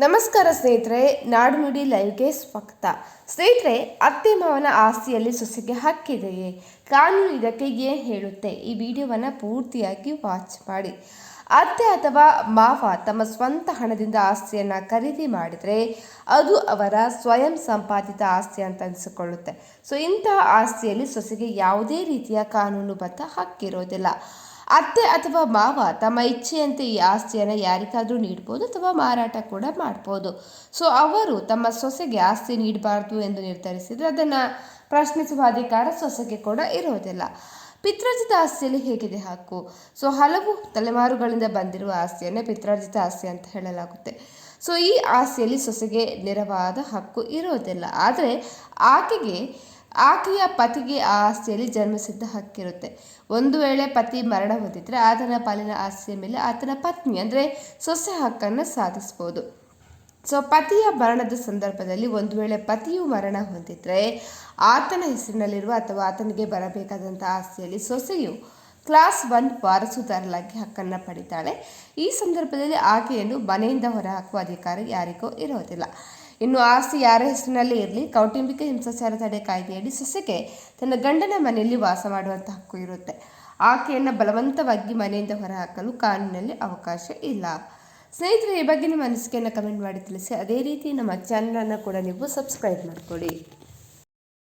ನಮಸ್ಕಾರ ಸ್ನೇಹಿತರೆ, ನಾಡು ನುಡಿ ಲೈವ್ಗೆ ಸ್ವಾಗತ. ಸ್ನೇಹಿತರೆ, ಅತ್ತೆ ಮಾವನ ಆಸ್ತಿಯಲ್ಲಿ ಸೊಸೆಗೆ ಹಕ್ಕಿದೆಯೇ? ಕಾನೂನು ಇದಕ್ಕೆ ಏನು ಹೇಳುತ್ತೆ? ಈ ವಿಡಿಯೋವನ್ನು ಪೂರ್ತಿಯಾಗಿ ವಾಚ್ ಮಾಡಿ. ಅತ್ತೆ ಅಥವಾ ಮಾವ ತಮ್ಮ ಸ್ವಂತ ಹಣದಿಂದ ಆಸ್ತಿಯನ್ನು ಖರೀದಿ ಮಾಡಿದರೆ ಅದು ಅವರ ಸ್ವಯಂ ಸಂಪಾದಿತ ಆಸ್ತಿ ಅಂತ ಅನಿಸಿಕೊಳ್ಳುತ್ತೆ. ಸೊ ಇಂತಹ ಆಸ್ತಿಯಲ್ಲಿ ಸೊಸೆಗೆ ಯಾವುದೇ ರೀತಿಯ ಕಾನೂನುಬದ್ಧ ಹಕ್ಕಿರೋದಿಲ್ಲ. ಅತ್ತೆ ಅಥವಾ ಮಾವ ತಮ್ಮ ಇಚ್ಛೆಯಂತೆ ಈ ಆಸ್ತಿಯನ್ನು ಯಾರಿಗಾದರೂ ನೀಡ್ಬೋದು ಅಥವಾ ಮಾರಾಟ ಕೂಡ ಮಾಡ್ಬೋದು. ಸೊ ಅವರು ತಮ್ಮ ಸೊಸೆಗೆ ಆಸ್ತಿ ನೀಡಬಾರ್ದು ಎಂದು ನಿರ್ಧರಿಸಿದರೆ ಅದನ್ನು ಪ್ರಶ್ನಿಸುವ ಅಧಿಕಾರ ಸೊಸೆಗೆ ಕೂಡ ಇರೋದಿಲ್ಲ. ಪಿತ್ರಾರ್ಜಿತ ಆಸ್ತಿಯಲ್ಲಿ ಹೇಗಿದೆ ಹಕ್ಕು? ಸೊ ಹಲವು ತಲೆಮಾರುಗಳಿಂದ ಬಂದಿರುವ ಆಸ್ತಿಯನ್ನೇ ಪಿತ್ರಾರ್ಜಿತ ಆಸ್ತಿ ಅಂತ ಹೇಳಲಾಗುತ್ತೆ. ಸೊ ಈ ಆಸ್ತಿಯಲ್ಲಿ ಸೊಸೆಗೆ ನೇರವಾದ ಹಕ್ಕು ಇರೋದಿಲ್ಲ. ಆದರೆ ಆಕೆಯ ಪತಿಗೆ ಆ ಆಸ್ತಿಯಲ್ಲಿ ಜನ್ಮಸಿದ್ಧ ಹಕ್ಕಿರುತ್ತೆ. ಒಂದು ವೇಳೆ ಪತಿ ಮರಣ ಹೊಂದಿದ್ರೆ ಆತನ ಪಾಲಿನ ಆಸ್ತಿಯ ಮೇಲೆ ಆತನ ಪತ್ನಿ ಅಂದರೆ ಸೊಸೆ ಹಕ್ಕನ್ನು ಸಾಧಿಸ್ಬೋದು. ಸೊ ಪತಿಯ ಮರಣದ ಸಂದರ್ಭದಲ್ಲಿ ಒಂದು ವೇಳೆ ಪತಿಯು ಮರಣ ಹೊಂದಿದ್ರೆ ಆತನ ಹೆಸರಿನಲ್ಲಿರುವ ಅಥವಾ ಆತನಿಗೆ ಬರಬೇಕಾದಂಥ ಆಸ್ತಿಯಲ್ಲಿ ಸೊಸೆಯು ಕ್ಲಾಸ್ 1 ವಾರಸುದಾರರಾಗಿ ಹಕ್ಕನ್ನು ಪಡಿತಾಳೆ. ಈ ಸಂದರ್ಭದಲ್ಲಿ ಆಕೆಯನ್ನು ಮನೆಯಿಂದ ಹೊರಹಾಕುವ ಅಧಿಕಾರ ಯಾರಿಗೂ ಇರೋದಿಲ್ಲ. ಇನ್ನು ಆಸ್ತಿ ಯಾರ ಹೆಸರಿನಲ್ಲಿ ಇರಲಿ, ಕೌಟುಂಬಿಕ ಹಿಂಸಾಚಾರ ತಡೆ ಕಾಯ್ದೆಯಡಿ ಸೊಸೆಗೆ ತನ್ನ ಗಂಡನ ಮನೆಯಲ್ಲಿ ವಾಸ ಮಾಡುವಂಥ ಹಕ್ಕು ಇರುತ್ತೆ. ಆಕೆಯನ್ನು ಬಲವಂತವಾಗಿ ಮನೆಯಿಂದ ಹೊರಹಾಕಲು ಕಾನೂನಿನಲ್ಲಿ ಅವಕಾಶ ಇಲ್ಲ. ಸ್ನೇಹಿತರೆ, ಈ ಬಗ್ಗೆ ನಿಮ್ಮ ಅನಿಸಿಕೆಯನ್ನು ಕಮೆಂಟ್ ಮಾಡಿ ತಿಳಿಸಿ. ಅದೇ ರೀತಿ ನಮ್ಮ ಚಾನಲನ್ನು ಕೂಡ ನೀವು ಸಬ್ಸ್ಕ್ರೈಬ್ ಮಾಡಿಕೊಳ್ಳಿ.